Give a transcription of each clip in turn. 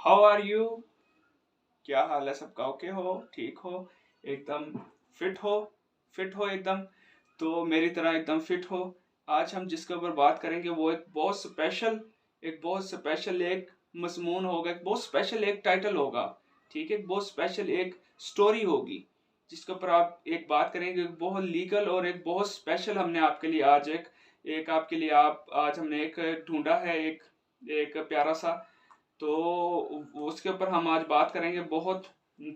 How are you? क्या हाल है सबका? ओके हो? ठीक हो? एकदम फिट हो? फिट हो एकदम? तो मेरी तरह एकदम फिट हो। आज हम जिसके ऊपर बात करेंगे वो एक बहुत स्पेशल एक मजमून होगा, एक बहुत स्पेशल एक टाइटल होगा। ठीक है, एक बहुत स्पेशल एक स्टोरी होगी जिसके ऊपर आप एक बात करेंगे, एक बहुत लीगल और एक बहुत स्पेशल। हमने आपके लिए आज एक एक आपके लिए आप आज हमने एक ढूंढा है, एक एक प्यारा सा। तो उसके ऊपर हम आज बात करेंगे बहुत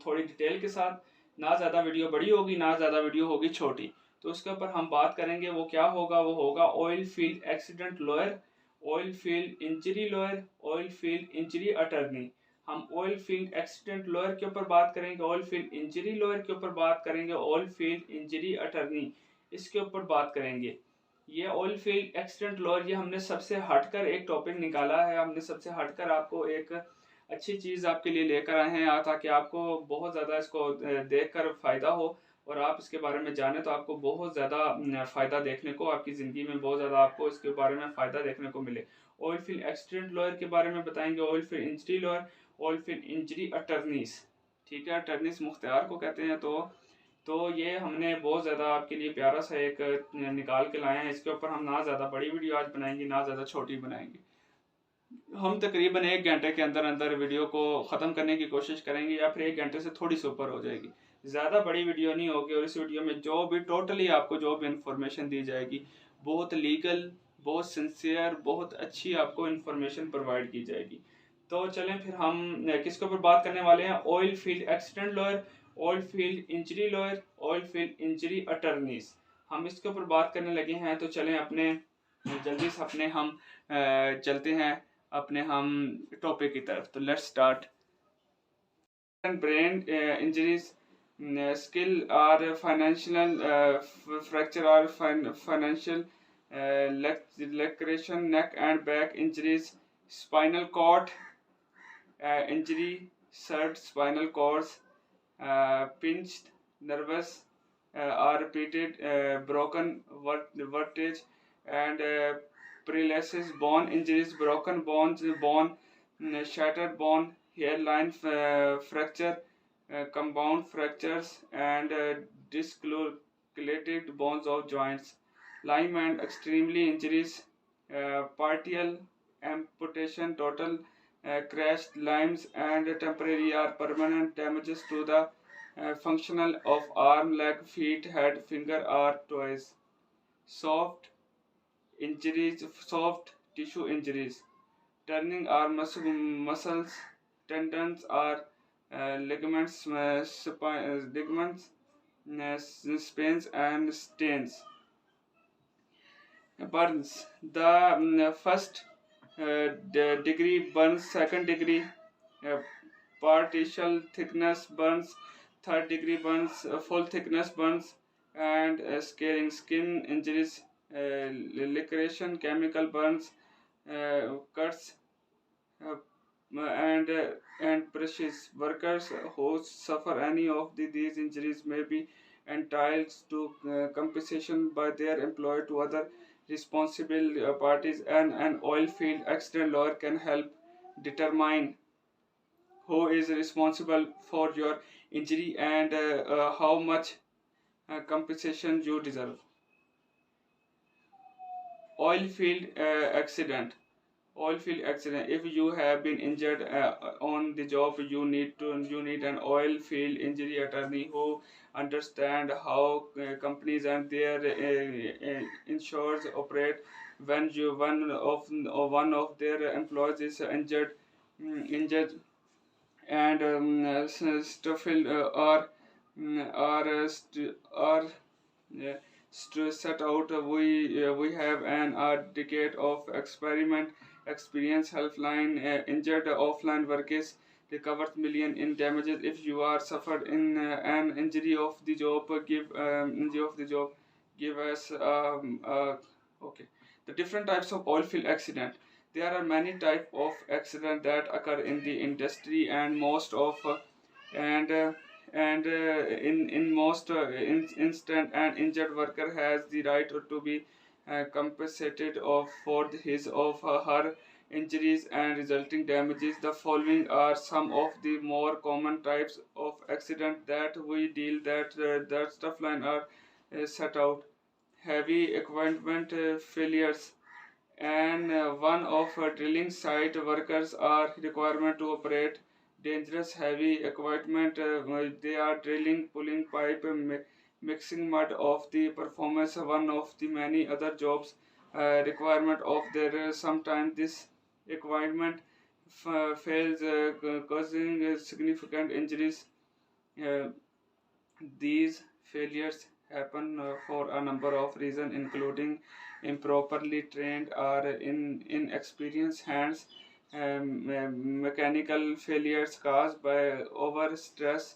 थोड़ी डिटेल के साथ। ना ज़्यादा वीडियो बड़ी होगी, ना ज़्यादा वीडियो होगी छोटी। तो उसके ऊपर हम बात करेंगे, वो क्या होगा? वो होगा oil field accident lawyer, oil field injury lawyer, oil field injury attorney. हम ऑयल फील्ड एक्सीडेंट लॉयर के ऊपर बात करेंगे, ऑयल फील्ड इंजरी लॉयर के ऊपर बात करेंगे, ऑयल फील्ड इंजरी अटर्नी इसके ऊपर बात करेंगे। ये ऑयल फील्ड एक्सीडेंट लॉयर, ये हमने सबसे हटकर एक टॉपिक निकाला है। हमने सबसे हटकर आपको एक अच्छी चीज़ आपके लिए लेकर आए हैं ताकि आपको बहुत ज़्यादा इसको देखकर फ़ायदा हो और आप इसके बारे में जानें। तो आपको बहुत ज़्यादा फ़ायदा देखने को, आपकी ज़िंदगी में बहुत ज़्यादा आपको इसके बारे में फ़ायदा देखने को मिले। ऑयल फील्ड एक्सीडेंट लॉयर के बारे में बताएंगे, oil field injury lawyer, oil field injury attorneys. ठीक है, अटर्नीस मुख्तियार को कहते हैं। तो ये हमने बहुत ज़्यादा आपके लिए प्यारा सा एक निकाल के लाए हैं। इसके ऊपर हम ना ज़्यादा बड़ी वीडियो आज बनाएंगे, ना ज़्यादा छोटी बनाएंगे। हम तकरीबन 1 घंटे के अंदर अंदर वीडियो को ख़त्म करने की कोशिश करेंगे, या फिर 1 घंटे से थोड़ी सी ऊपर हो जाएगी। ज़्यादा बड़ी वीडियो नहीं होगी, और इस वीडियो में जो भी टोटली आपको जो भी इंफॉर्मेशन दी जाएगी बहुत लीगल, बहुत सिंसियर, बहुत अच्छी आपको इंफॉर्मेशन प्रोवाइड की जाएगी। तो चलें फिर हम किसके ऊपर बात करने वाले हैं? Oil field accident lawyer, oil field injury lawyer, oil field injury attorneys. हम इसके ऊपर बात करने लगे हैं। तो चलें अपने जल्दी से अपने हम चलते हैं अपने हम टॉपिक की तरफ। तो let's start. Brain injuries, skill or financial fracture or financial laceration, neck and back injuries, spinal cord injury, severed spinal cords, pinched nerves, or repeated broken vertebrae, and paralysis, bone injuries, broken bones, bone shattered bone, hairline fracture, compound fractures, and dislocated bones of joints, lyme and extremely injuries, partial amputation, total crashed limbs, and temporary or permanent damages to the functional of arm, leg, feet, head, finger, or toes. Soft soft tissue injuries, turning or muscles, tendons, or ligaments, ligaments, spines, and stains. Burns. The first degree burns, second degree partial thickness burns, third degree burns, full thickness burns, and scaring, skin injuries, laceration, chemical burns, cuts, uh, and brushes. Workers who suffer any of these injuries may be entitled to compensation by their employer to other responsible parties, and an oil field accident lawyer can help determine who is responsible for your injury and how much compensation you deserve. Oil field accident. Oil field accident. If you have been injured on the job, you need an oil field injury attorney who understand how companies and their insurers operate. When one of their employees is injured and Stoffel or set out. We have an decade of experience. Helpline injured offline workers recovered million in damages. If you are suffered in an injury of the job, give us okay. The different types of oil field accident. There are many types of accident that occur in the industry, and most of and in most instant, an injured worker has the right to be compensated of for his of her injuries and resulting damages. The following are some of the more common types of accident that we deal that stuff line are set out. Heavy equipment failures, and one of drilling site workers are requirement to operate dangerous heavy equipment. They are drilling, pulling pipe, mixing mud of the performance one of the many other jobs requirement of their. Sometimes this equipment fails, causing significant injuries. uh, these failures happen for a number of reasons, including improperly trained or inexperienced hands, mechanical failures caused by overstress,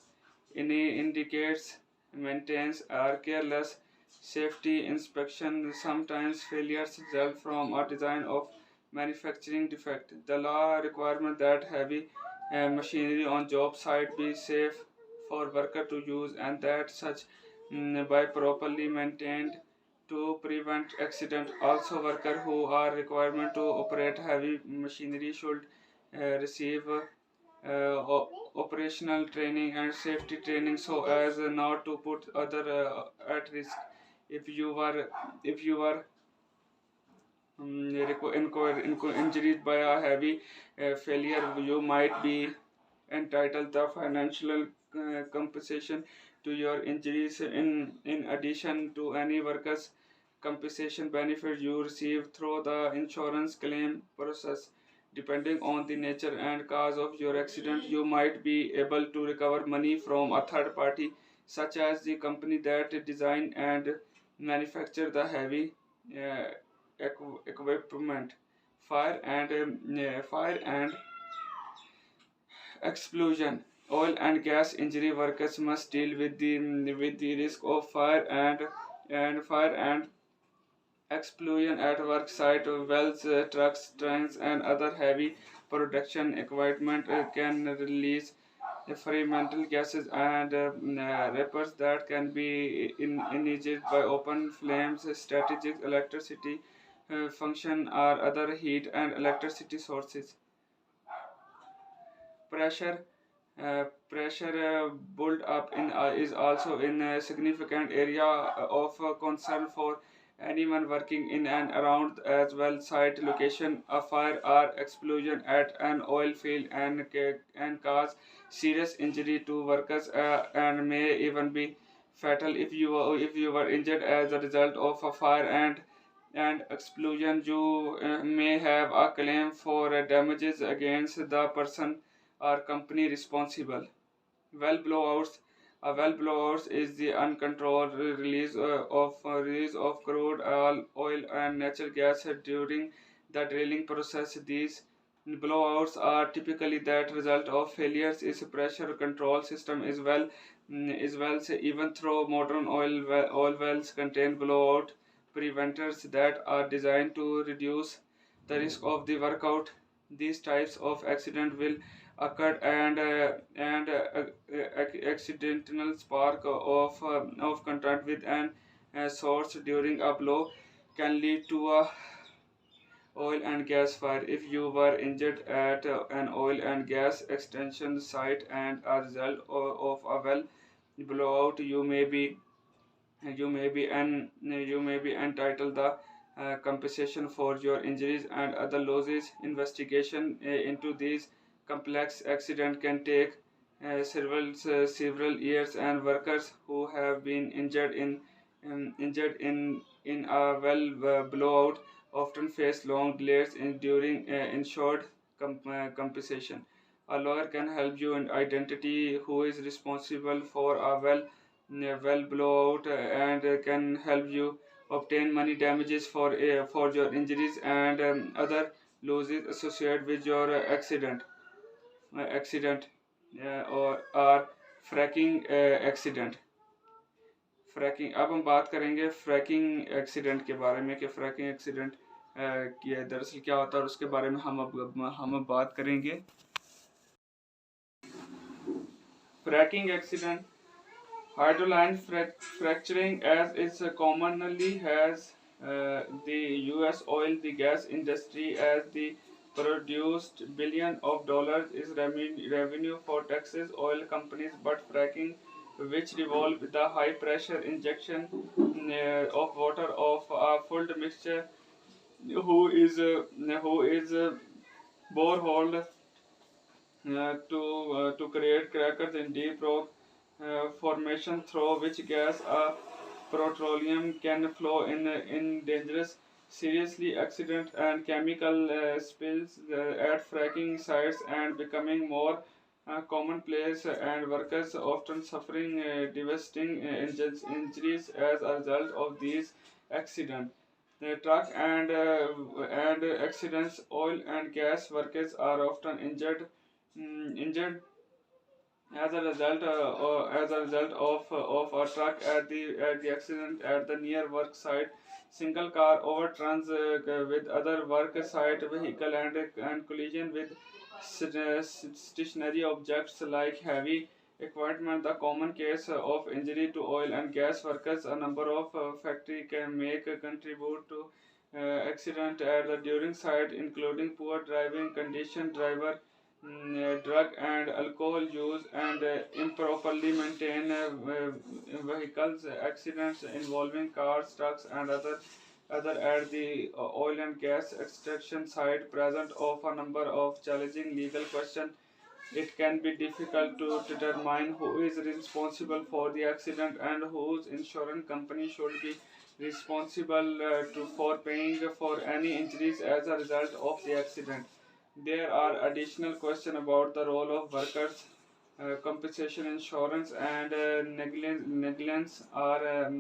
indicates maintenance or careless safety inspection. Sometimes failures result from a design of manufacturing defect. The law requirement that heavy machinery on job site be safe for worker to use, and that such by properly maintained to prevent accident. Also, worker who are requirement to operate heavy machinery should receive operational training and safety training so as not to put other at risk. If you were injured by a heavy failure, you might be entitled the financial compensation to your injuries. In addition to any workers' compensation benefit you receive through the insurance claim process. Depending on the nature and cause of your accident, you might be able to recover money from a third party, such as the company that designed and manufactured the heavy uh, equipment. Fire and explosion. Oil and gas injury workers must deal with the risk of fire and explosion at work site. Wells, trucks, trains, and other heavy production equipment can release experimental gases and vapors that can be initiated by open flames, strategic electricity function, or other heat and electricity sources. Pressure build up in is also in a significant area of concern for anyone working in and around as well site location. A fire or explosion at an oil field and cause serious injury to workers and may even be fatal. If you were injured as a result of a fire and explosion, you may have a claim for damages against the person or company responsible. Well blowouts. A well blowout is the uncontrolled release of crude oil and natural gas during the drilling process. These blowouts are typically that result of failures is pressure control system is well. Even though modern oil wells contain blowout preventers that are designed to reduce the risk of the workout, these types of accident will occur, and accidental spark of contact with an source during a blow can lead to a oil and gas fire. If you were injured at an oil and gas extension site and a result of a well blowout, you may be entitled the compensation for your injuries and other losses. Investigation into these complex accident can take several years, and workers who have been injured in a well blowout often face long delays in during insured compensation. A lawyer can help you in identity who is responsible for a well blowout, and can help you obtain money damages for your injuries and other losses associated with your accident or fracking accident. Fracking, अब हम बात करेंगे fracking accident के बारे में कि fracking accident की दरअसल क्या होता है, और उसके बारे में हम अब बात करेंगे. Fracking accident. Hydroline fracturing, as it's commonly has the U.S. oil the gas industry as the produced billion of dollars is revenue for Texas oil companies, but fracking, which revolve the high pressure injection of water of a full mixture, who is borehole to create crackers in deep rock formation through which gas petroleum can flow in dangerous seriously accident and chemical spills at fracking sites and becoming more commonplace and workers often suffering devastating injuries as a result of these accidents. The truck and accidents, oil and gas workers are often injured as a result of a truck at the accident at the near work site. Single car overturns with other work site vehicle and collision with stationary objects like heavy equipment. The common case of injury to oil and gas workers. A number of factory can make contribute to accident at the during site, including poor driving condition, driver drug and alcohol use, and improperly maintained vehicles. Accidents involving cars, trucks, and other at the oil and gas extraction site present of a number of challenging legal questions. It can be difficult to determine who is responsible for the accident and whose insurance company should be responsible for paying for any injuries as a result of the accident. There are additional questions about the role of workers, compensation insurance, and negligence are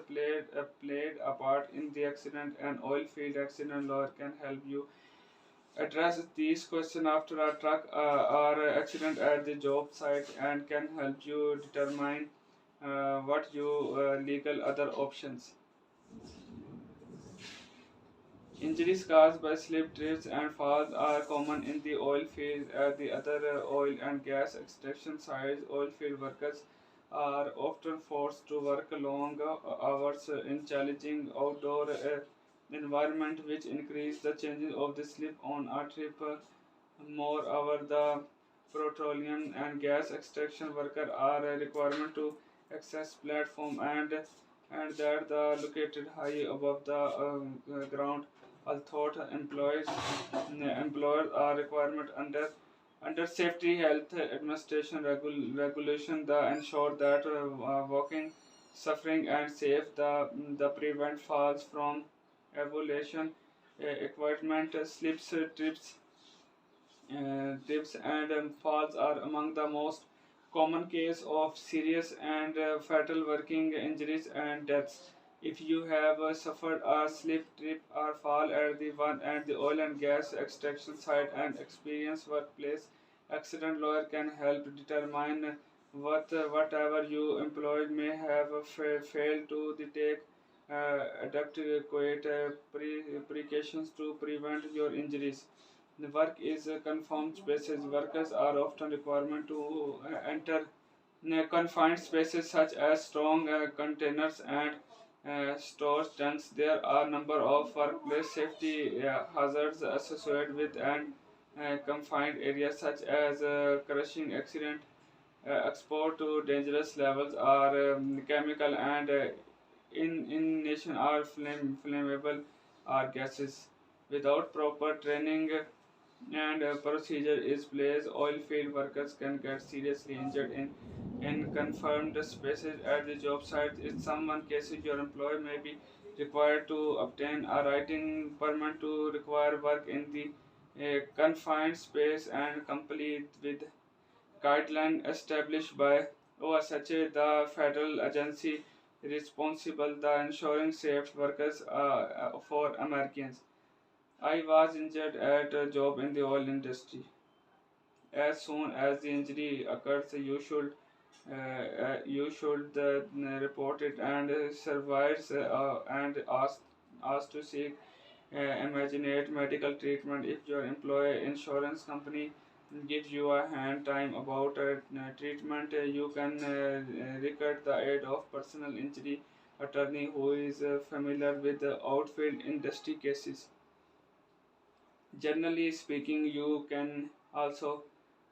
played a part in the accident. An oil field accident lawyer can help you address these questions after a truck or accident at the job site and can help you determine what your legal other options. Injuries caused by slip, trips, and falls are common in the oil field. At the other oil and gas extraction sites, oil field workers are often forced to work long hours in challenging outdoor environment, which increase the chances of the slip on a trip. Moreover, the petroleum and gas extraction workers are a requirement to access platform and that the located high above the ground. Although employers are requirement under safety health administration regulation the ensure that walking suffering and safe the prevent falls from evaluation equipment slips trips and falls are among the most common case of serious and fatal working injuries and deaths. If you have suffered a slip, trip, or fall at the one at the oil and gas extraction site and experience workplace accident, lawyer can help determine whatever you employed may have failed to take adequate precautions to prevent your injuries. The work is confined spaces. Workers are often required to enter confined spaces such as strong containers and storage tanks. There are a number of workplace safety hazards associated with and confined areas such as crushing accident, export to dangerous levels are chemical and in nation are flammable are gases. Without proper training and procedure is place, oil field workers can get seriously injured in confirmed spaces at the job site. In some cases, your employer may be required to obtain a writing permit to require work in the confined space and complete with guideline established by OSHA, the federal agency responsible the ensuring safe workers for Americans. I was injured at a job in the oil industry. As soon as the injury occurs, you should report it and survives and ask to seek immediate medical treatment. If your employer insurance company gives you a hand time about treatment, you can record the aid of personal injury attorney who is familiar with the outfield industry cases. Generally speaking, you can also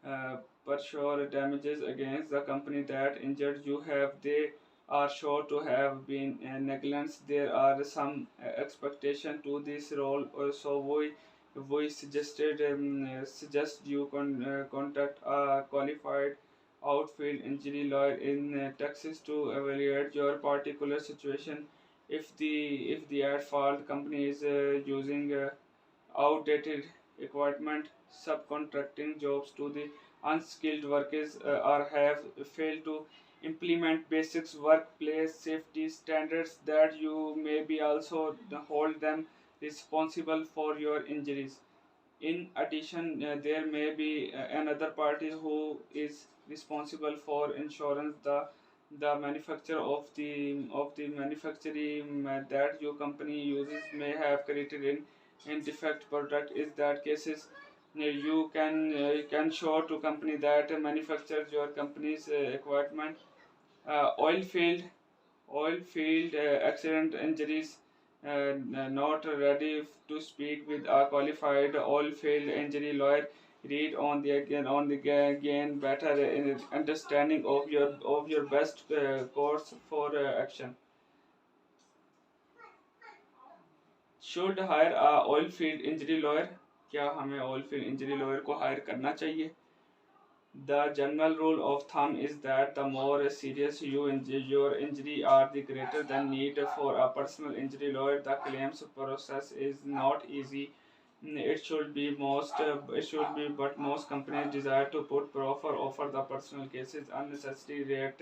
uh, pursue damages against the company that injured you. Have they are sure to have been negligence. There are some expectation to this role, so we suggested suggest you contact a qualified outfield injury lawyer in Texas to evaluate your particular situation. If the at fault company is using outdated equipment, subcontracting jobs to the unskilled workers, or have failed to implement basic workplace safety standards, that you may be also hold them responsible for your injuries. In addition, there may be another party who is responsible for insurance. The manufacturer of the manufacturing that your company uses may have created in defect product. Is that cases, you can show to company that manufactures your company's equipment. Oil field accident injuries, not ready to speak with a qualified oil field injury lawyer. Read on the gain better understanding of your best course for action. Should hire a oil field injury lawyer. क्या हमें oil field injury lawyer को hire करना चाहिए? The general rule of thumb is that the more serious your injury are, the greater the need for a personal injury lawyer. The claims process is not easy. But most companies desire to put proper offer the personal cases, unnecessary red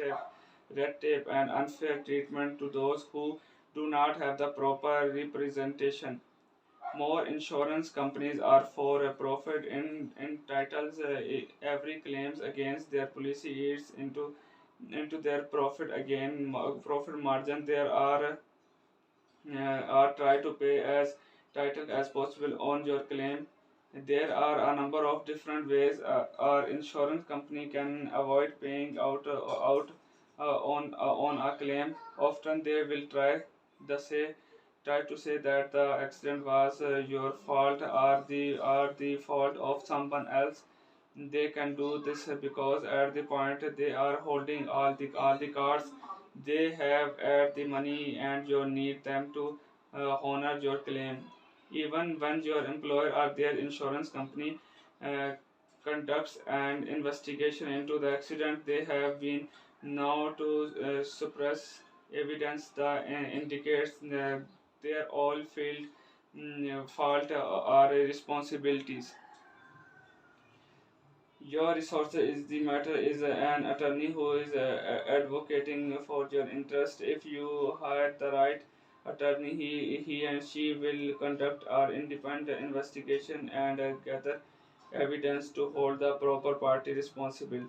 tape and unfair treatment to those who do not have the proper representation. More insurance companies are for a profit in entitles every claims against their policy eats into their profit margin. There are try to pay as title as possible on your claim. There are a number of different ways our insurance company can avoid paying out on a claim. Often they will try to say that the accident was your fault, or the fault of someone else. They can do this because at the point they are holding all the cards. They have the money and you need them to honor your claim. Even when your employer or their insurance company uh, conducts an investigation into the accident, they have been now to suppress evidence that indicates their all failed fault or responsibilities. Your resource is the matter is an attorney who is advocating for your interest. If you hire the right attorney, he and she will conduct our independent investigation and gather evidence to hold the proper party responsible.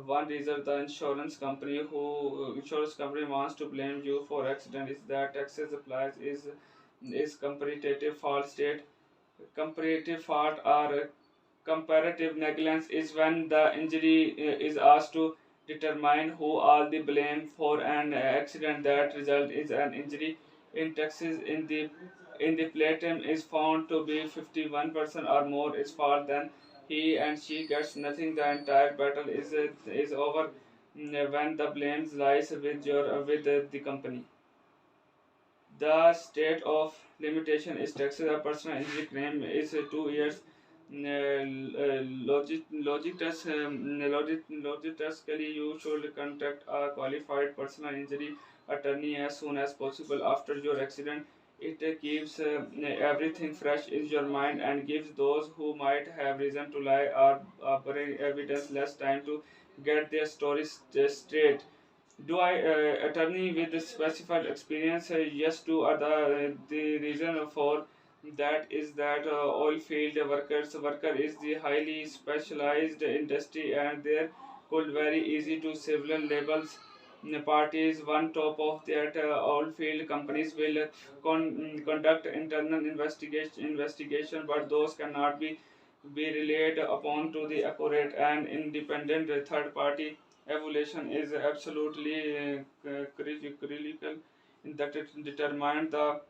One reason the insurance company wants to blame you for accident is that taxes applies is comparative fault state. Comparative fault or comparative negligence is when the injury is asked to determine who all the blame for an accident that result is an injury. In Texas, in the plaintiff is found to be 51% or more is fault, then he and she gets nothing. The entire battle is over when the blame lies with the company. The state of limitation is Texas. A personal injury claim is 2 years. Logically, you should contact a qualified personal injury attorney as soon as possible after your accident. It keeps everything fresh in your mind and gives those who might have reason to lie or bring evidence less time to get their stories straight. Do I attorney with the specified experience? Yes. Do the reason for that is that oil field worker is the highly specialized industry, and there could very easy to civil labels parties. One top of that, oil field companies will conduct internal investigation, but those cannot be relied upon to the accurate and independent third party. Evaluation is absolutely critical in that it determines the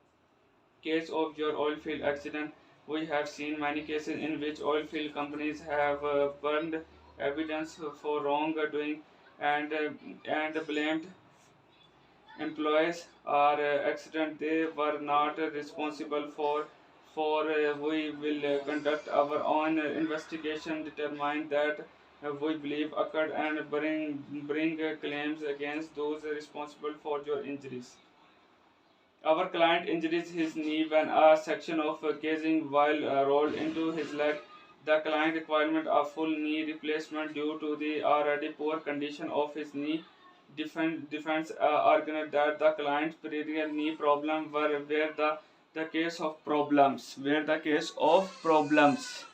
case of your oil field accident. We have seen many cases in which oil field companies have burned evidence for wrongdoing and blamed employees or accident they were not responsible for. We will conduct our own investigation, determine that we believe occurred, and bring claims against those responsible for your injuries. Our client injured his knee when a section of casing while rolled into his leg. The client requirement of full knee replacement due to the already poor condition of his knee. Defense argued that the client's previous knee problem were the case of problems. Were the case of problems.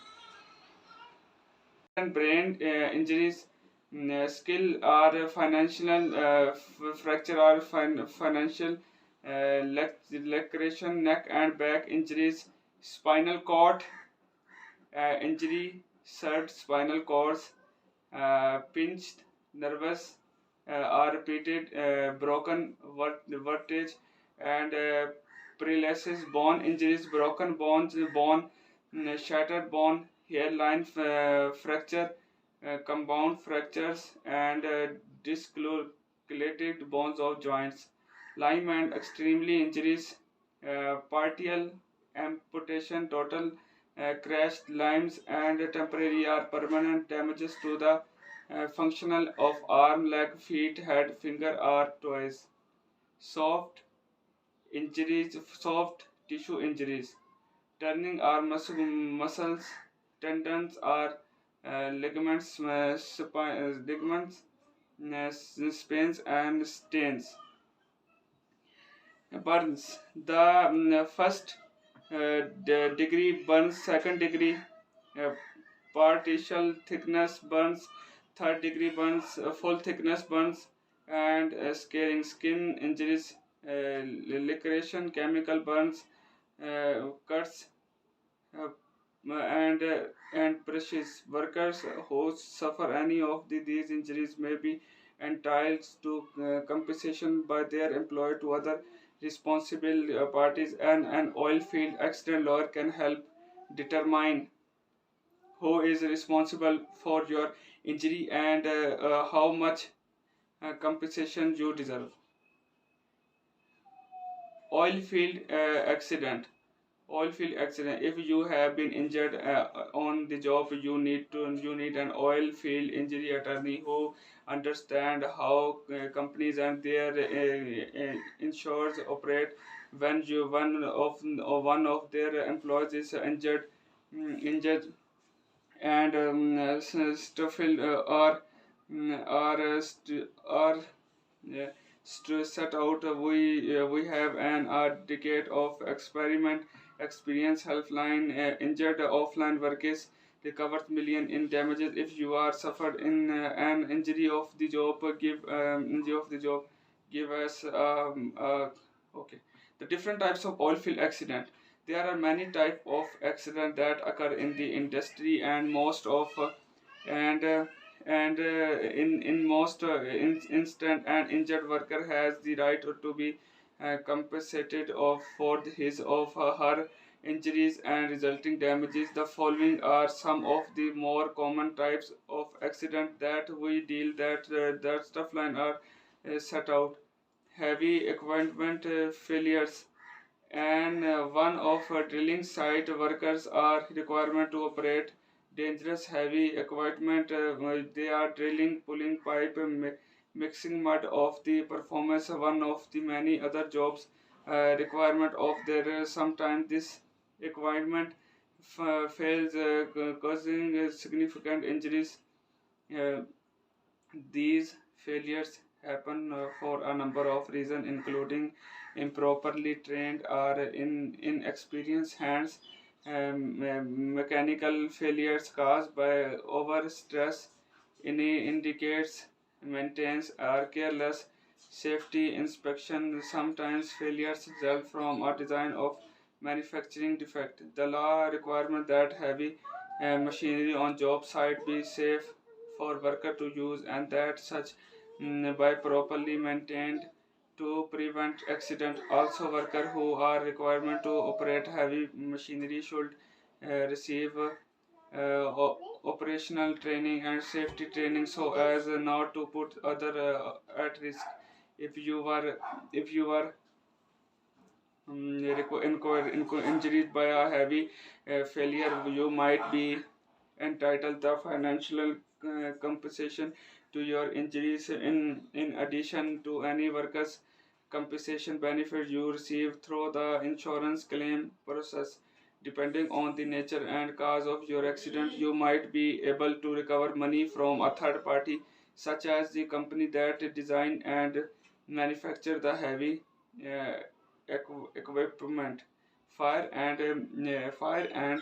And brain injuries, skill or financial fracture or financial laceration, neck and back injuries, spinal cord injury, severed spinal cords, pinched nervous or repeated broken vertebrae and paralysis, bone injuries, broken bones, bone shattered bone, hairline fracture, compound fractures, and dislocated bones of joints, lyme and extremely injuries, partial amputation, total crashed limbs, and temporary or permanent damages to the functional of arm, leg, feet, head, finger, or toes. Soft injuries, soft tissue injuries, turning or muscles, tendons, or ligaments, spines, and stains. Burns. The first degree burns, second degree uh, partial thickness burns, third degree burns, full thickness burns, and scaring skin injuries, laceration, chemical burns, cuts, uh, and brushes. Workers who suffer any of these injuries may be entitled to compensation by their employer to other responsible parties, and an oil field accident lawyer can help determine who is responsible for your injury and how much compensation you deserve. Oil field accident. Oil field accident. If you have been injured on the job, you need an oil field injury attorney who understand how companies and their insurers operate. When one of their employees is injured and Stoffel or set out. We have an decade of experiment experience. Helpline injured offline workers recovers million in damages. If you are suffered in an injury of the job, give us okay. The different types of oil field accident. There are many type of accident that occur in the industry, and most of and in most instant, an injured worker has the right to be compensated for his of her injuries and resulting damages. The following are some of the more common types of accident that we deal that stuff line are set out. Heavy equipment failures, and one of drilling site workers are requirement to operate dangerous heavy equipment. They are drilling, pulling pipe, mixing mud of the performance one of the many other jobs requirement of their. Sometimes this equipment fails, causing significant injuries. uh, these failures happen for a number of reasons, including improperly trained or inexperienced hands, mechanical failures caused by overstress, indicates maintenance or careless safety inspection. Sometimes failures result from a design of manufacturing defect. The law requirement that heavy machinery on job site be safe for worker to use, and that such by properly maintained to prevent accident. Also, worker who are requirement to operate heavy machinery should receive operational training and safety training so as not to put other at risk. If you were if you were injured by a heavy failure, you might be entitled the financial compensation to your injuries in addition to any workers compensation benefit you receive through the insurance claim process. Depending on the nature and cause of your accident, you might be able to recover money from a third party, such as the company that designed and manufactured the heavy uh, equipment. Fire and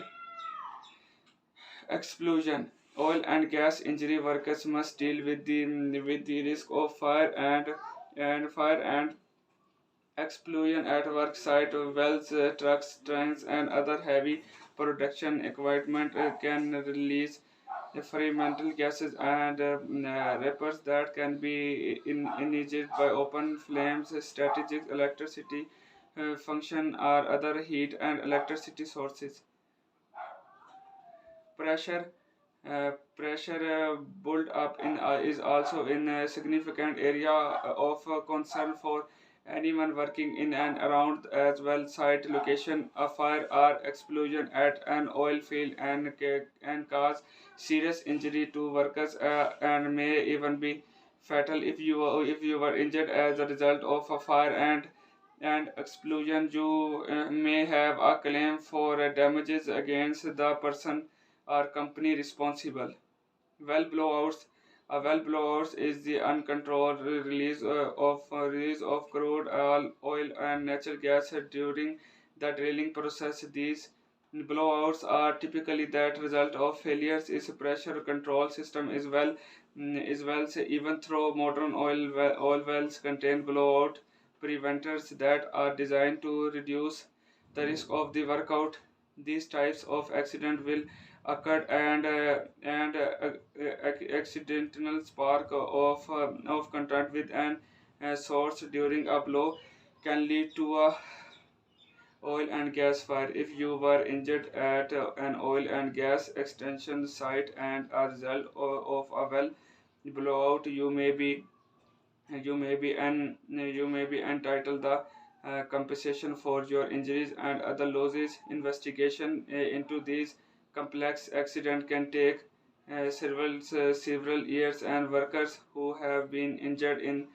explosion. Oil and gas injury workers must deal with the risk of fire and explosion at work site. Wells, trucks, trains, and other heavy production equipment can release experimental gases and vapors that can be initiated by open flames, strategic electricity function, or other heat and electricity sources. Pressure build up in is also in a significant area of concern for anyone working in and around as well site location. A fire or explosion at an oil field and cause serious injury to workers and may even be fatal if you were injured as a result of a fire and explosion. You may have a claim for damages against the person or company responsible. Well blowouts. A well blowout is the uncontrolled release of crude oil and natural gas during the drilling process. These blowouts are typically that result of failures is pressure control system is well. So even though modern oil wells contain blowout preventers that are designed to reduce the risk of the workout, these types of accident will occurred and accidental spark of contact with an source during a blow can lead to a oil and gas fire. If you were injured at an oil and gas extension site and a result of a well blowout, you may be entitled the compensation for your injuries and other losses. Investigation into these complex accident can take several years, and workers who have been injured in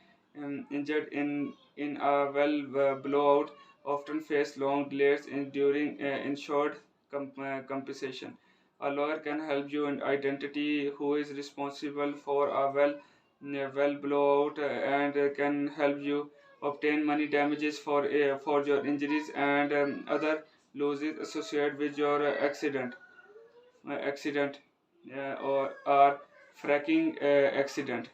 a well blowout often face long delays in during insured compensation. A lawyer can help you in identity who is responsible for a well blowout and can help you obtain money damages for your injuries and other losses associated with your accident or fracking accident.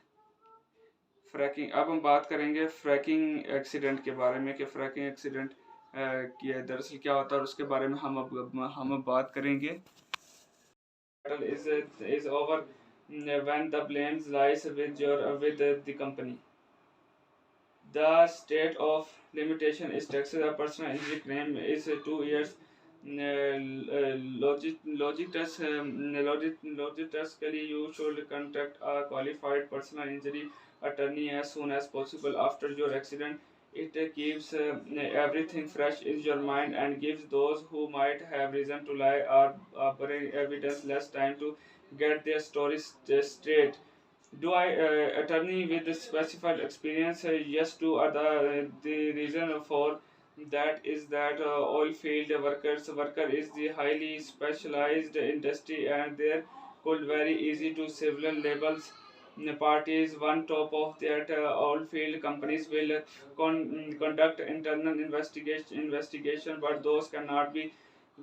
Fracking अब हम बात करेंगे fracking accident के बारे में कि fracking accident की दरअसल क्या होता है और उसके बारे में हम अब बात करेंगे. Battle is over when the blame lies with the company. The state of limitation is taxes. A personal injury claim is 2 years. Logically, you should contact a qualified personal injury attorney as soon as possible after your accident. It keeps everything fresh in your mind and gives those who might have reason to lie or bring evidence less time to get their stories straight. Do I attorney with specified experience? Yes. To the reason for that is that oil field worker is the highly specialized industry and there could very easy to several levels parties. One top of that oil field companies will conduct internal investigation, but those cannot be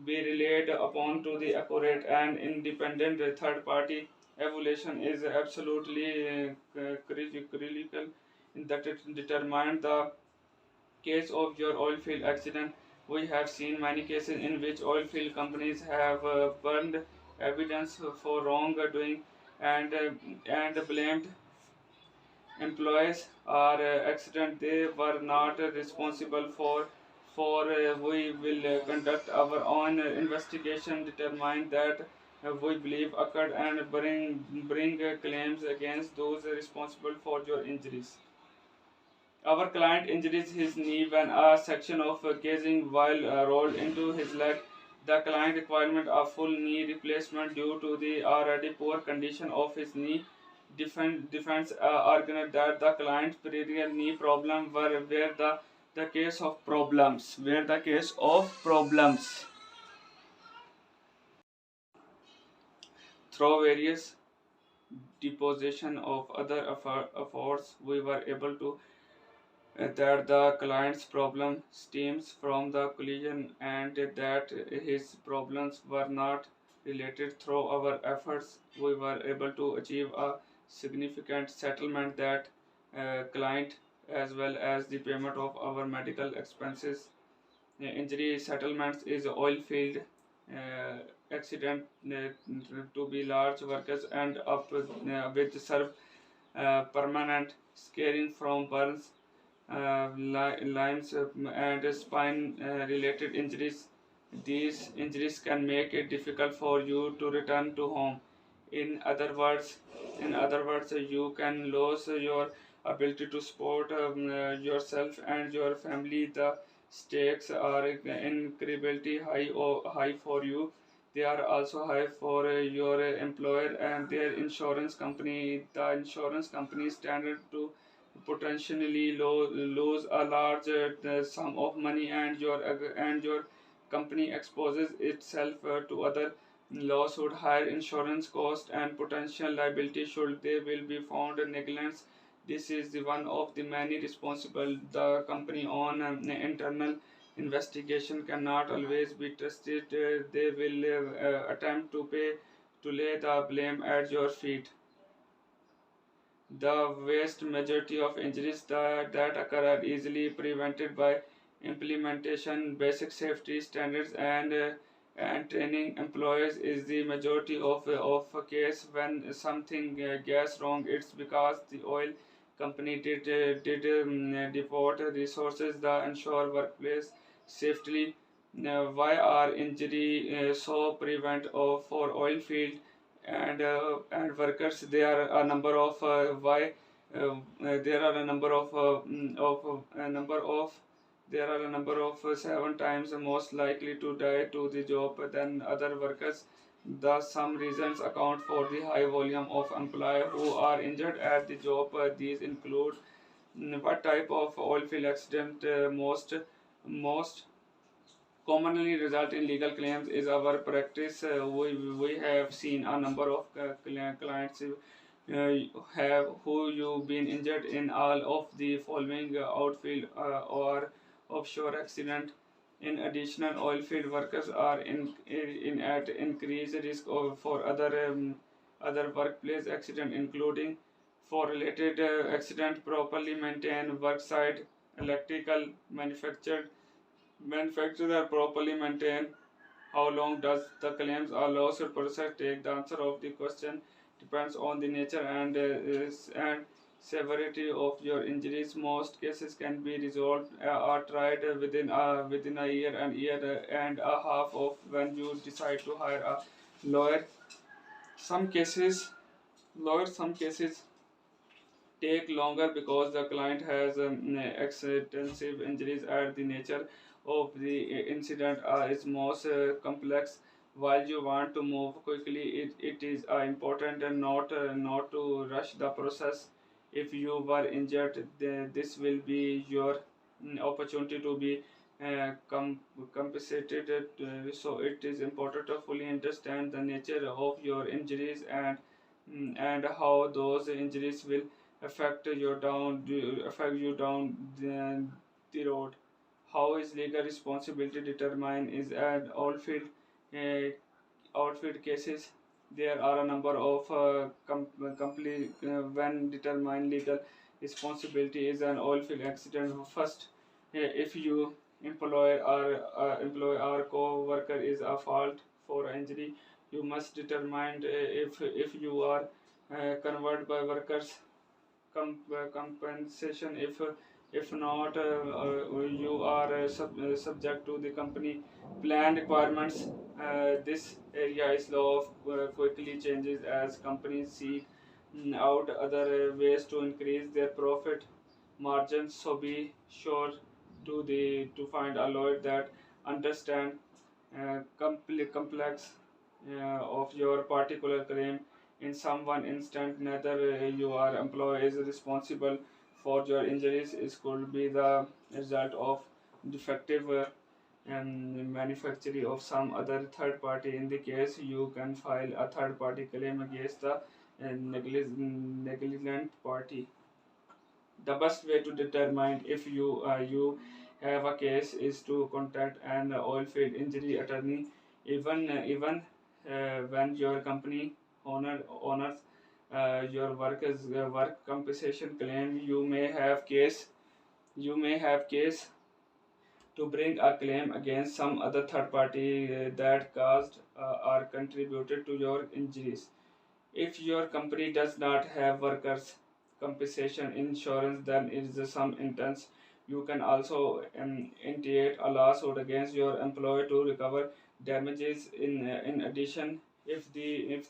relied upon to the accurate and independent third party. Evaluation is absolutely critical in that it determines the case of your oil field accident. We have seen many cases in which oil field companies have burned evidence for wrongdoing and blamed employees or accident they were not responsible for. For we will conduct our own investigation, determine that we believe occurred, and bring claims against those responsible for your injuries. Our client injured his knee when a section of casing while rolled into his leg. The client requirement a full knee replacement due to the already poor condition of his knee. Defense argued that the client's previous knee problem were the case of problems. Were the case of problems. Through various deposition of other efforts, we were able to that the client's problem stems from the collision and that his problems were not related. Through our efforts, we were able to achieve a significant settlement that client as well as the payment of our medical expenses. Injury settlements is oil field uh, accident to be large workers and up with serve permanent scarring from burns, limbs, and spine related injuries. These injuries can make it difficult for you to return to home. In other words, you can lose your ability to support yourself and your family. The stakes are incredibly high for you. They are also high for your employer and their insurance company. The insurance company standard to potentially lose a large sum of money, and your company exposes itself to other lawsuit, higher insurance cost, and potential liability should they will be found negligence. This is the one of the many responsible. The company on internal investigation cannot always be trusted. They will attempt to lay the blame at your feet. The vast majority of injuries that occur are easily prevented by implementation basic safety standards and training employees. Is the majority of a case when something goes wrong, it's because the oil company did devote resources the ensure workplace safely. Why are injury so prevent of for oil field and workers? There are a number of there are a number of a number of there are a number of 7 times most likely to die to the job than other workers. Thus, some reasons account for the high volume of employees who are injured at the job. These include what type of oil field accident most commonly result in legal claims is our practice. We have seen a number of clients have who you been injured in all of the following outfield or offshore accident. In addition, oil field workers are in at increased risk for other workplace accident, including for related accident properly maintained worksite electrical manufactured are properly maintained. How long does the claims or lawsuit process take? The answer of the question depends on the nature and severity of your injuries. Most cases can be resolved or tried within a year and a half of when you decide to hire a lawyer. Some cases, some cases take longer because the client has extensive injuries and the nature of the incident is most complex. While you want to move quickly, it is important and not to rush the process. If you were injured, this will be your opportunity to be compensated. So it is important to fully understand the nature of your injuries and how those injuries will affect you down the road. How is legal responsibility determined is an outfield cases. There are a number of complete when determined legal responsibility is an oil field accident. First, if you employ or co-worker is a fault for injury, you must determine if you are covered by workers compensation. If If not, you are subject to the company plan requirements. This area is law of quickly changes as companies seek out other ways to increase their profit margins. So be sure to find a lawyer that understand complex of your particular claim. In some one instant, neither your employee is responsible for your injuries. It could be the result of defective manufacturing of some other third party. In the case, you can file a third party claim against the negligent party. The best way to determine if you have a case is to contact an oil field injury attorney. Even when your company honors your work compensation claim, you may have case to bring a claim against some other third party that caused or contributed to your injuries. If your company does not have workers' compensation insurance, then it is some instance you can also initiate a lawsuit against your employer to recover damages. In addition, if the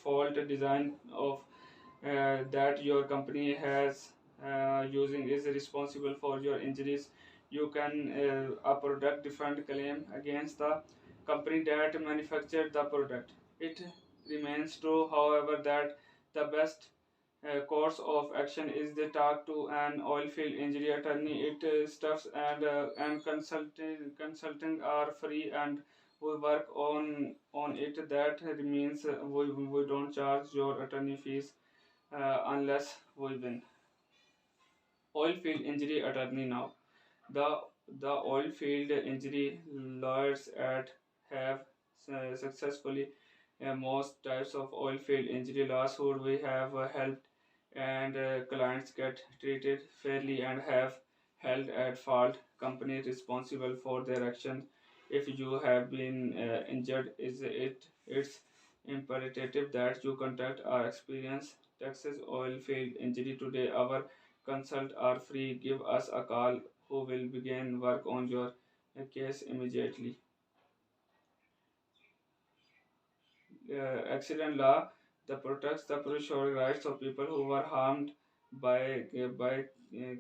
fault design of that your company has using is responsible for your injuries, you can a product defend claim against the company that manufactured the product. It remains true, however, that the best course of action is the talk to an oil field injury attorney. It stuffs and consulting are free, and we work on it. That means we don't charge your attorney fees unless we win. Oil field injury attorney now. The the oil field injury lawyers at have successfully most types of oil field injury lawsuit. We have helped and clients get treated fairly and have held at fault company responsible for their actions. If you have been injured, it's imperative that you contact our experience Texas oil field injury today. Our consult are free. Give us a call who will begin work on your case immediately. Accident law, the protects the procedural rights of people who were harmed by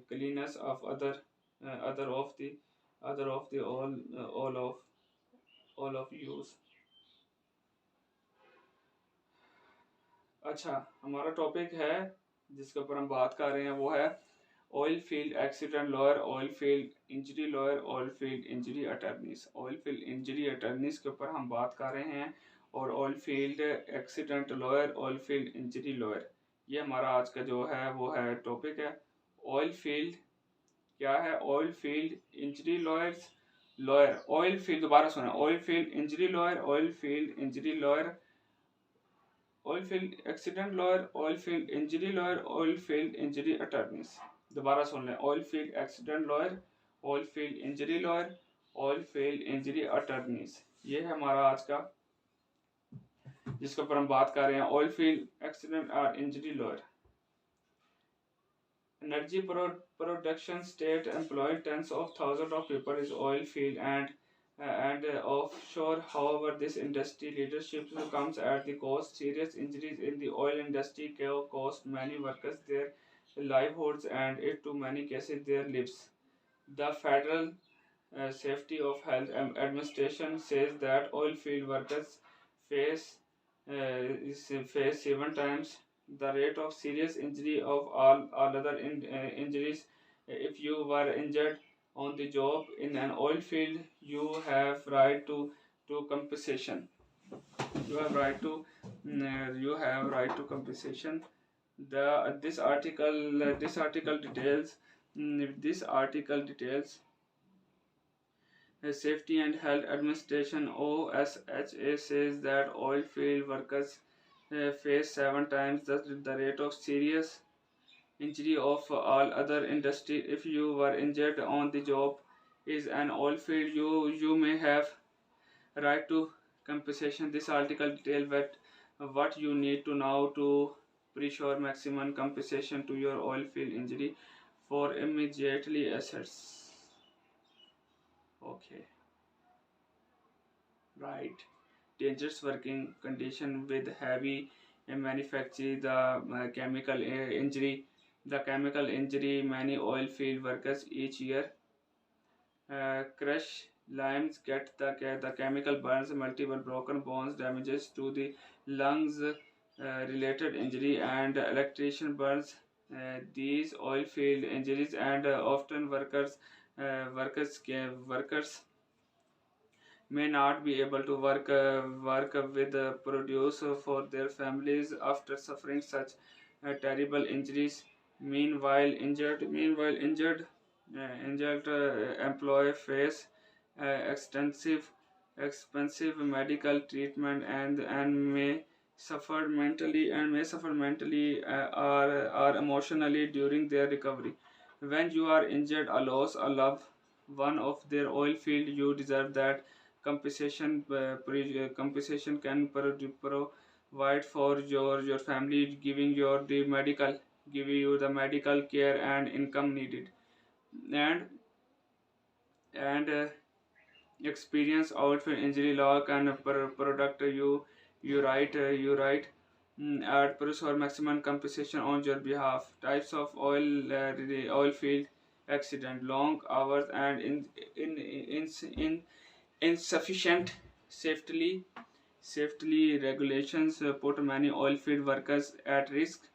cleanness of other of the all of use. अच्छा, हमारा topic है जिसके ऊपर हम बात कर रहे हैं वो है oil field accident lawyer, oil field injury lawyer, oil field injury attorneys. Oil field injury attorneys के ऊपर हम बात कर रहे हैं, और oil field accident lawyer, oil field injury lawyer, ये हमारा आज का जो है वो है टॉपिक है। ऑयल फील्ड क्या है? Oil field injury lawyers lawyer, oil field, दोबारा सुना, oil field injury lawyer, oil field injury lawyer, oil field accident lawyer, oil field injury lawyer, oil field injury attorneys. दोबारा सुन लें, oil field accident lawyer, oil field injury lawyer, oil field injury attorneys, ये है हमारा आज का जिसके ऊपर हम बात कर रहे हैं, ऑयल फील्ड एक्सीडेंट और injury lawyer. Energy production state employed tens of thousands of people is oil field and offshore. However, this industry leadership comes at the cost. Serious injuries in the oil industry can cost many workers their livelihoods and, in too many cases, their lives. The Federal Safety of Health Administration says that oil field workers face face 7 times the rate of serious injury of all other injuries. If you were injured on the job in an oil field, you have right to compensation. You have right to compensation. The this article details Safety and Health Administration (OSHA) says that oil field workers face 7 times the rate of serious injury of all other industry. If you were injured on the job is an oil field, you may have right to compensation. This article details what you need to know to pre-shore maximum compensation to your oil field injury for immediately assets. Okay, right. Dangerous working condition with heavy manufacture, the chemical injury. The chemical injury many oil field workers each year crush limes, get the chemical burns, multiple broken bones, damages to the lungs, related injury, and electrician burns. These oil field injuries and often workers may not be able to work with produce for their families after suffering such terrible injuries. Injured employee face extensive expensive medical treatment and may suffer mentally or emotionally during their recovery. When you are injured or lose a loved one of their oil field, you deserve that compensation can provide for your family, giving you the medical care and income needed. And and experience outfit injury law can product you at produce or maximum compensation on your behalf. Types of oil field accident: long hours and in insufficient safety regulations put many oil field workers at risk.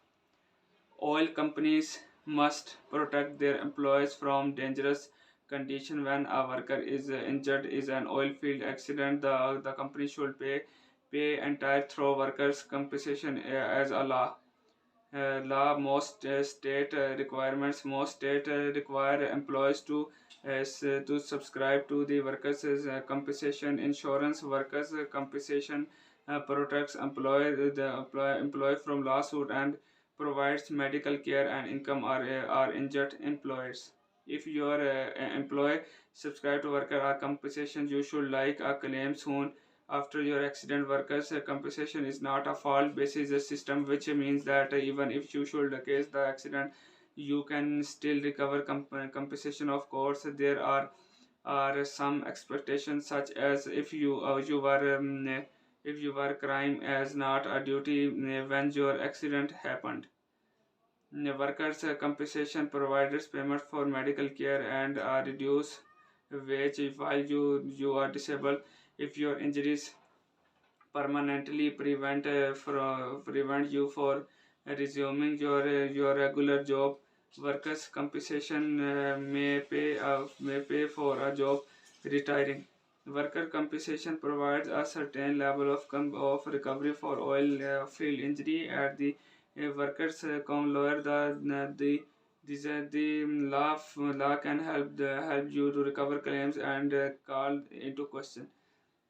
Oil companies must protect their employees from dangerous conditions. When a worker is injured in an oil field accident, the company should pay entire through workers' compensation as a law. Most state require employees to subscribe to the workers compensation insurance. Workers compensation protects employee from lawsuit and provides medical care and income are injured employees. If your employee subscribe to worker compensation, you should like a claim soon after your accident. Workers compensation is not a fault basis system, which means that even if you should case the accident, you can still recover compensation. Of course, there are some expectations, such as if you were crime as not a duty when your accident happened. Workers compensation providers payment for medical care and reduce wage while you are disabled. If your injuries permanently prevent you for resuming your regular job, workers compensation may pay for a job retiring. Worker compensation provides a certain level of recovery for oil field injury at the workers lawyer. The law can help you to recover claims and called into question.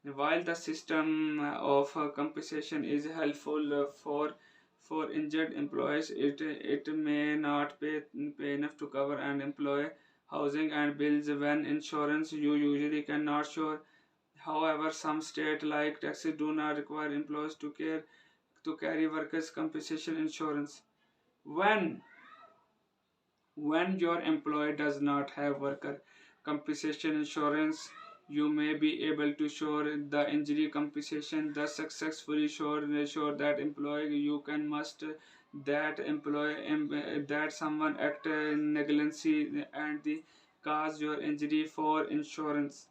While the system of compensation is helpful for injured employees, it may not pay enough to cover an employee housing and bills when insurance you usually cannot shore. However, some states like Texas do not require employees to carry workers' compensation insurance. When when your employer does not have worker compensation insurance, you may be able to show the injury compensation. The successfully show that employee you can must that someone act negligently and the cause your injury for insurance.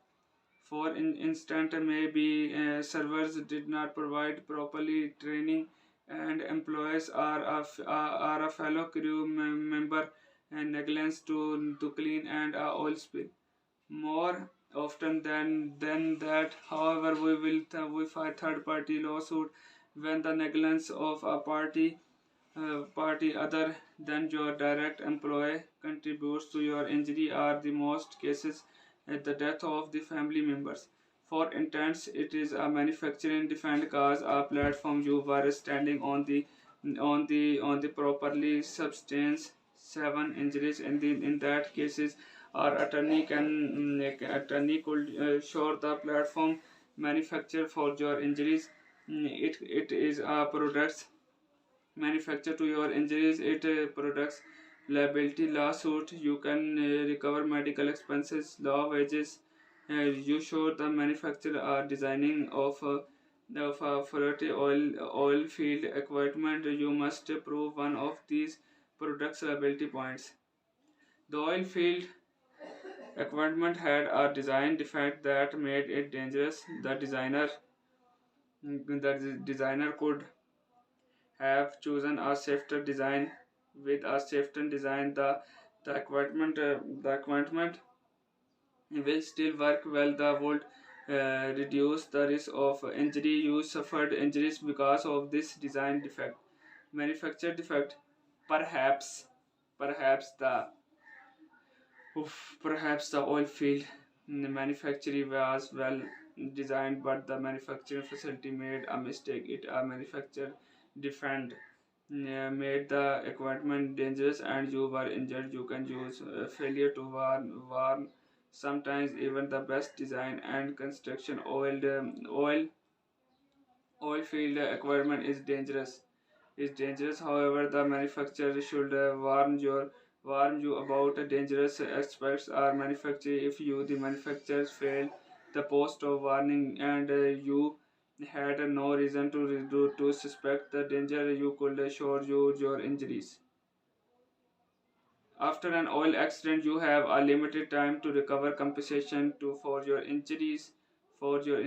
For instance, maybe servers did not provide properly training, and employees are a fellow crew member and negligence to clean and oil spill. More often than that, however, we fight third party lawsuit when the negligence of a party other than your direct employee contributes to your injury are the most cases at the death of the family members. For instance, it is a manufacturing defend cause a platform you were standing on the properly substance seven injuries in that cases our attorney could show the platform manufacturer for your injuries. It is a product manufacture to your injuries. It products liability lawsuit. You can recover medical expenses, law wages. You show the manufacturer are designing of a faulty oil field equipment. You must prove one of these products liability points. The oil field equipment had a design defect that made it dangerous. The designer could have chosen a safer design. With a safer design, the equipment will still work well. The would reduce the risk of injury. You suffered injuries because of this design defect, manufacture defect. Perhaps perhaps the perhaps the oil field manufacturer was well designed, but the manufacturing facility made a mistake. It a manufacturer defend made the equipment dangerous and you were injured. You can use failure to warn. Sometimes even the best design and construction oil field equipment is dangerous. However, the manufacturer should warn you about dangerous aspects or manufacture. If you the manufacturers failed the post of warning and you had no reason to suspect the danger, you could assure your injuries. After an oil accident, you have a limited time to recover compensation for your injuries. Report your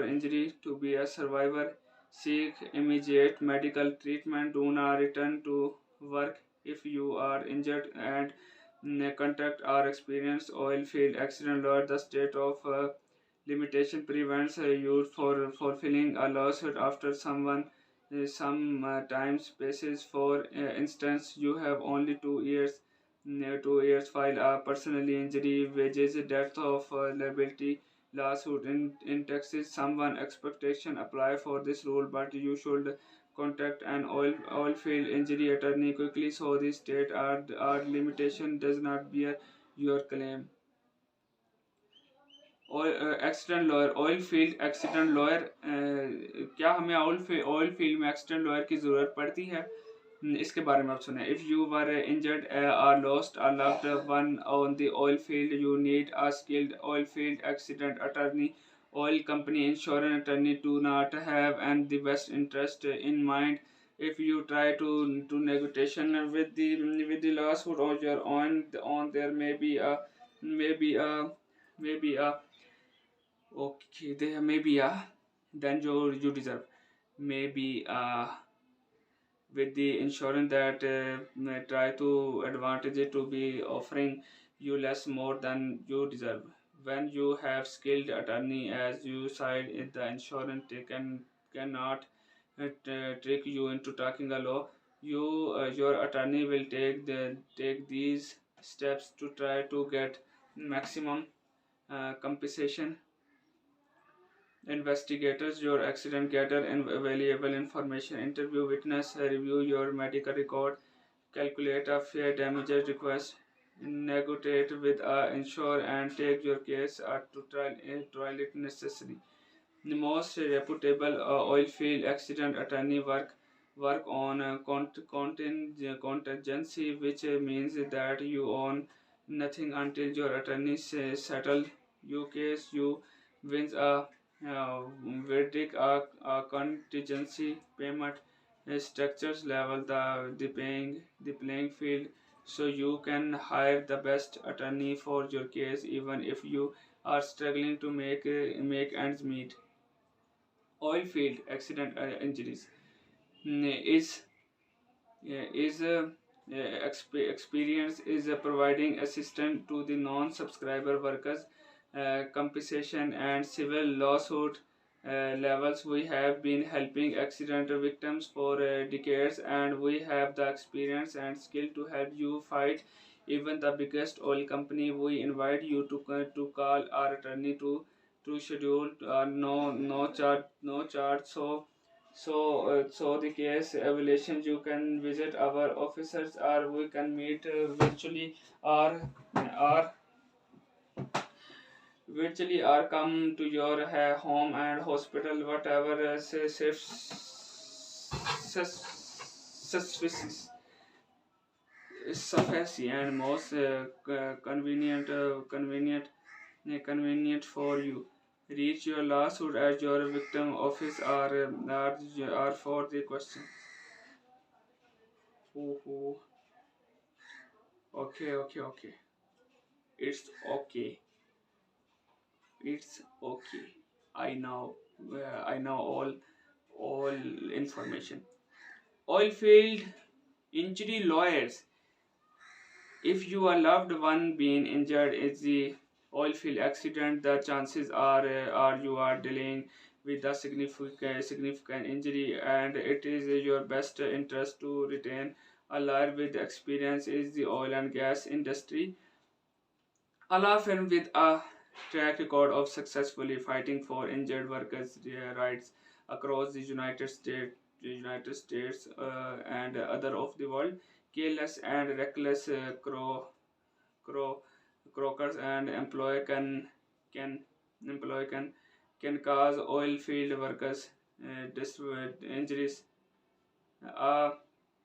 injury to be a survivor. Seek immediate medical treatment. Do not return to work if you are injured and contact our experienced oil field accident lawyer. The state of limitation prevents you for fulfilling a lawsuit after sometimes basis. For instance, you have only 2 years. 2 years file a personal injury wages death of liability lawsuit in Texas. Someone expectation apply for this rule, but you should contact an oil field injury attorney quickly so the state our limitation does not bear your claim. Accident lawyer oil field accident lawyer क्या हमें oil field में accident lawyer की ज़रूरत पड़ती है? इसके बारे में आप सुने. इफ़ यू वर इंजर्ड और lost a loved one on the oil field, you need a skilled oil field accident attorney. Oil company insurance attorney do not have and the best interest in mind. If you try to negotiation with the lawsuit or your on there may be a okay, there may be a then you deserve maybe with the insurance that may try to advantage to be offering you less more than you deserve. When you have skilled attorney as you side in the insurance, they cannot trick you into talking a law. Your attorney will take these steps to try to get maximum compensation. Investigators your accident, gather valuable information, interview witness, review your medical record, calculate a fair damages request, negotiate with a insurer, and take your case to trial if necessary. The most reputable oil field accident attorney work on contingency, which means that you own nothing until your attorney settle your case. You wins a uh, verdict. A contingency payment structures level the playing field, so you can hire the best attorney for your case even if you are struggling to make ends meet. Oil field accident injuries is experience is providing assistance to the non-subscriber workers, compensation and civil lawsuit levels. We have been helping accident victims for decades, and we have the experience and skill to help you fight even the biggest oil company. We invite you to call our attorney to schedule no charge. So the case evaluation, you can visit our officers or we can meet or virtually or come to your home and hospital, whatever safe sufficient and most convenient for you. Reach your lawsuit as your victim office are for the question. Oh, okay, okay, okay. It's okay. It's okay. I know. I know all information. Oilfield injury lawyers. If your loved one being injured in the oil field accident, the chances are you are dealing with a significant injury, and it is your best interest to retain a lawyer with experience in the oil and gas industry. A law firm with a track record of successfully fighting for injured workers' rights across the United States and other of the world. Careless and reckless cro- croakers and can employee can cause oil field workers injuries. Uh,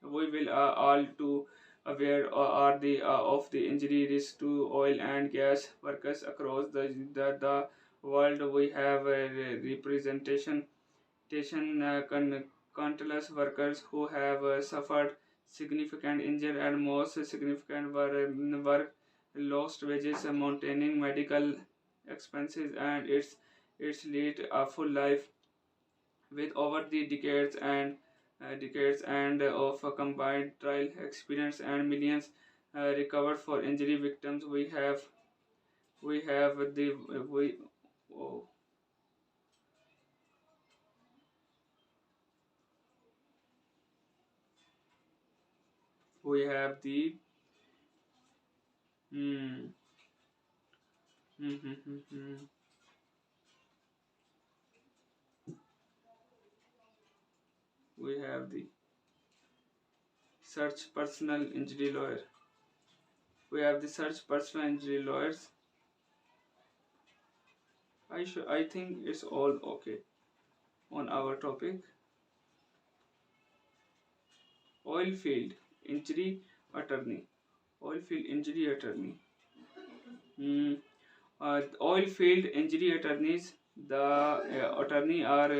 we will all too aware are the of the injury risk to oil and gas workers across the world. We have a representation countless workers who have suffered significant injury, and most significant work lost wages, maintaining medical expenses, and its lead a full life. With over the decades and of a combined trial experience and millions recovered for injury victims, we have the we oh, we have the hmm, hmm, hmm, hmm, hmm. We have the search personal injury lawyer. We have the search personal injury lawyers. I think it's all okay on our topic. Oil field injury attorney. Oil field injury attorney. Hmm. Oil field injury attorneys. The attorney are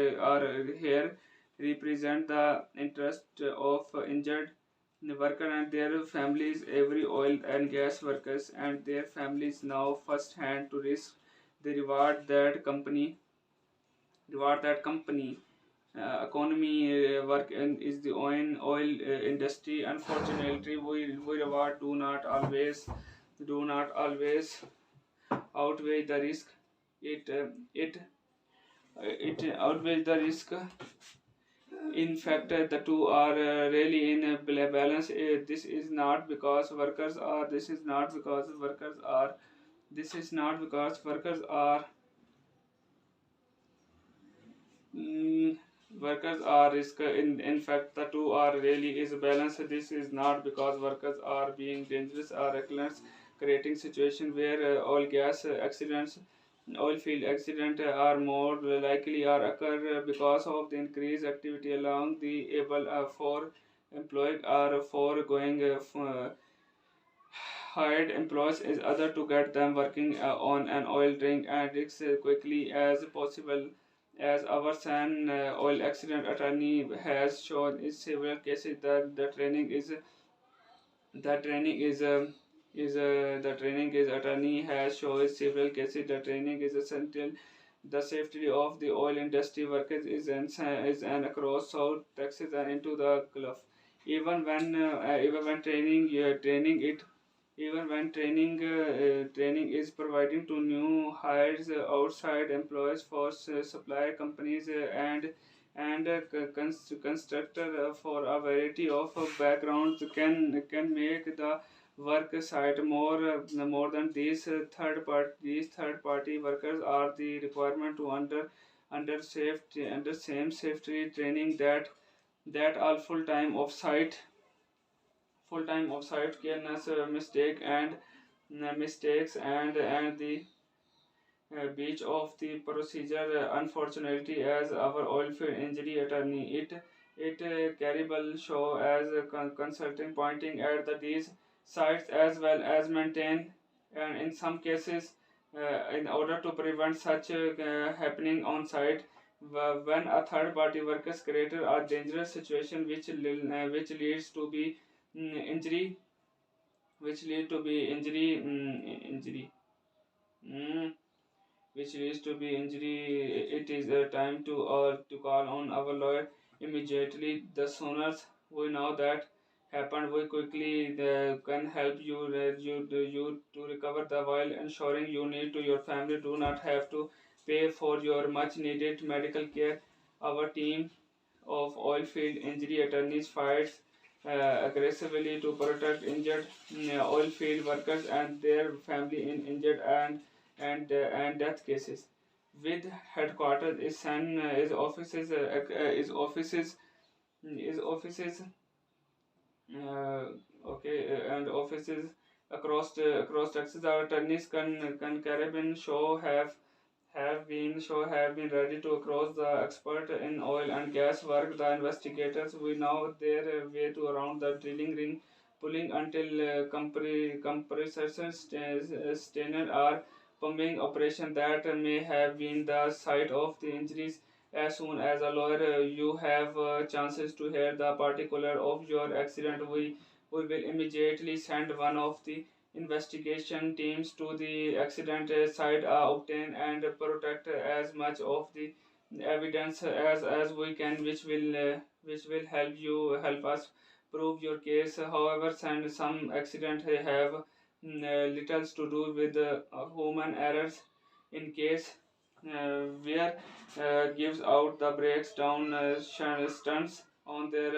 here represent the interest of injured worker and their families. Every oil and gas workers and their families now first hand to risk the reward that company economy work and is the oil industry. Unfortunately, we reward do not always outweigh the risk. It uh, it uh, it outweighs the risk. In fact, the two are really in a balance. This is not because workers are Mm, workers are risk. In fact, the two are really is a balance. This is not because workers are being dangerous or reckless, creating situation where oil field accident are more likely or occur because of the increased activity along the able for employed or for going hired employees is other to get them working on an oil rig and rigs quickly as possible. As our San oil accident attorney has shown in several cases, that the training is attorney has shown several cases the training is essential. The safety of the oil industry workers is an across South Texas and into the Gulf. Even when training is providing to new hires, outside employees for supply companies and constructor for a variety of backgrounds can make the work site more than these third party workers are the requirement to under same safety training that all full time offsite can mistake and mistakes and the breach of the procedure. Unfortunately, as our oil field injury attorney, It caribal show as a consulting pointing at these sites as well as maintain, and in some cases in order to prevent such happening on site, when a third party workers create a dangerous situation which leads to be injury, injury, mm, which leads to be injury. It is a time to call on our lawyer immediately. The sooner we know that happened, we quickly can help you to recover the while ensuring you need to your family do not have to pay for your much needed medical care. Our team of oil field injury attorneys fights aggressively to protect injured oil field workers and their family in injured and death cases. With headquarters is San is offices uh, and offices across Texas. Our attorneys can Caribbean show have been ready to cross the expert in oil and gas work. The investigators we know their way to around the drilling ring, pulling until compressors standard are pumping operation that may have been the site of the injuries. As soon as a lawyer you have chances to hear the particular of your accident, we will immediately send one of the investigation teams to the accident site, obtain and protect as much of the evidence as we can, which will help us prove your case. However, some accident have little to do with human errors. In case where gives out the breaks down stunts on their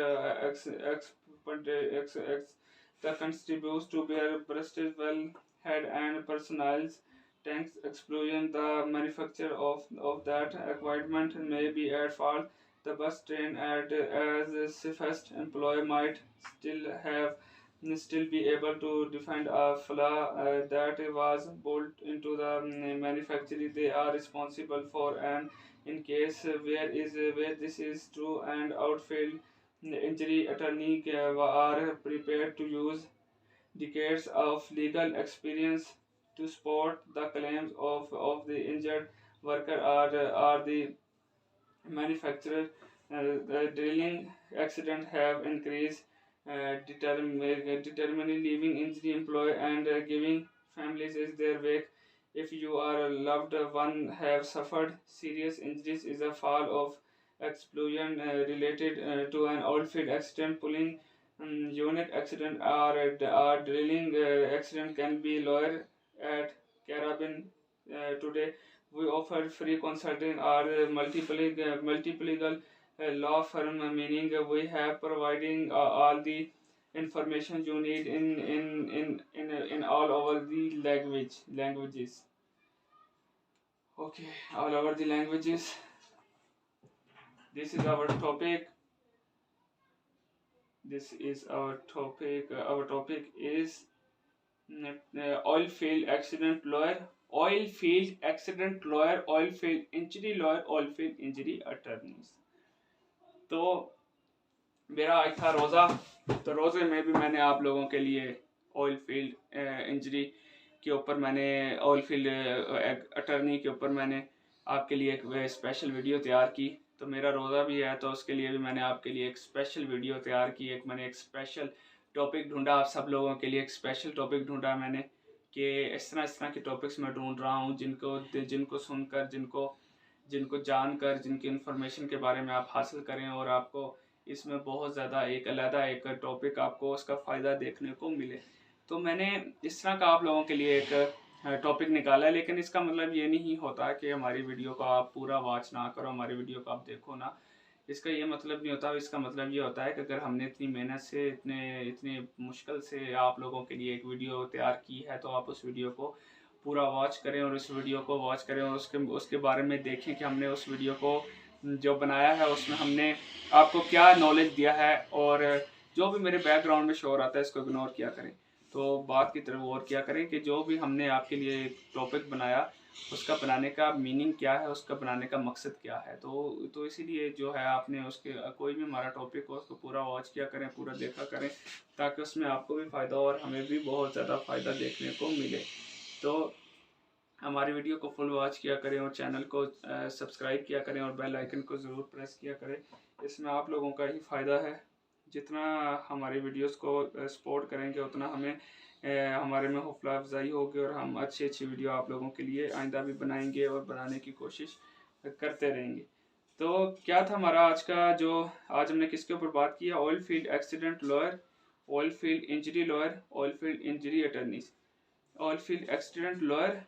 that contributes to their breasted well head and personals tanks explosion. The manufacturer of that equipment may be at fault. The bus train at as a safest employee might still be able to defend a flaw that was built into the manufacturing they are responsible for. And in case where this is true and outfield injury attorney are prepared to use decades of legal experience to support the claims of the injured worker or the manufacturer. The drilling accident have increased determining leaving injury employee and giving families is their wake. If you or a loved one have suffered serious injuries is a fall of explosion related to an oilfield accident, pulling unit accident or drilling accident can be lawyer at Caribbean today. We offer free consulting or multiple legal law firm, meaning we have providing all the information you need in all over the languages. Okay, all over the languages. This is our topic. This is our topic. Our topic is oil field accident lawyer, oil field accident lawyer, oil field injury lawyer, oil field injury attorneys. तो मेरा आज था रोज़ा, तो रोज़े में भी मैंने आप लोगों के लिए ऑयल फील्ड इंजरी के ऊपर मैंने ऑयल फील्ड अटर्नी के ऊपर मैंने आपके लिए एक स्पेशल वीडियो तैयार की। तो मेरा रोज़ा भी है तो उसके लिए भी मैंने आपके लिए एक स्पेशल वीडियो तैयार की। मैंने एक स्पेशल टॉपिक ढूंढा आप सब लोगों के लिए, एक स्पेशल टॉपिक ढूंढा मैंने कि इस तरह के टॉपिक्स मैं ढूंढ रहा हूँ जिनको सुनकर जिनको जानकर जिनकी इन्फॉर्मेशन के बारे में आप हासिल करें और आपको इसमें बहुत ज़्यादा एक अलग एक टॉपिक आपको उसका फ़ायदा देखने को मिले। तो मैंने इस तरह का आप लोगों के लिए एक टॉपिक निकाला है, लेकिन इसका मतलब ये नहीं होता कि हमारी वीडियो को आप पूरा वॉच ना करो, हमारी वीडियो को आप देखो ना। इसका ये मतलब नहीं होता। इसका मतलब ये होता है कि अगर हमने इतनी मेहनत से इतने मुश्किल से आप लोगों के लिए एक वीडियो तैयार की है तो आप उस वीडियो को पूरा वॉच करें और उस वीडियो को वॉच करें और उसके बारे में देखें कि हमने उस वीडियो को जो बनाया है उसमें हमने आपको क्या नॉलेज दिया है। और जो भी मेरे बैकग्राउंड में शोर आता है इसको इग्नोर किया करें। तो बात की तरफ गौर किया करें कि जो भी हमने आपके लिए टॉपिक बनाया उसका बनाने का मीनिंग क्या है, उसका बनाने का मकसद क्या है। तो इसीलिए जो है आपने उसके कोई भी हमारा टॉपिक हो उसको पूरा वॉच किया करें, पूरा देखा करें, ताकि उसमें आपको भी फ़ायदा हो और हमें भी बहुत ज़्यादा फ़ायदा देखने को मिले। तो हमारी वीडियो को फुल वॉच किया करें और चैनल को सब्सक्राइब किया करें और बेल आइकन को ज़रूर प्रेस किया करें। इसमें आप लोगों का ही फ़ायदा है। जितना हमारी वीडियोस को सपोर्ट करेंगे उतना हमें हमारे में हौसला अफजाई होगी और हम अच्छी अच्छी वीडियो आप लोगों के लिए आइंदा भी बनाएंगे और बनाने की कोशिश करते रहेंगे। तो क्या था हमारा आज का जो आज हमने किसके ऊपर बात की है? Oil field accident lawyer, oil field injury lawyer, oil field injury attorneys. Oil field accident lawyer,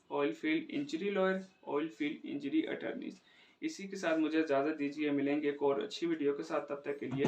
oil field injury lawyer, oil field injury attorneys. इसी के साथ मुझे इजाज़त दीजिए, मिलेंगे एक और अच्छी वीडियो के साथ, तब तक के लिए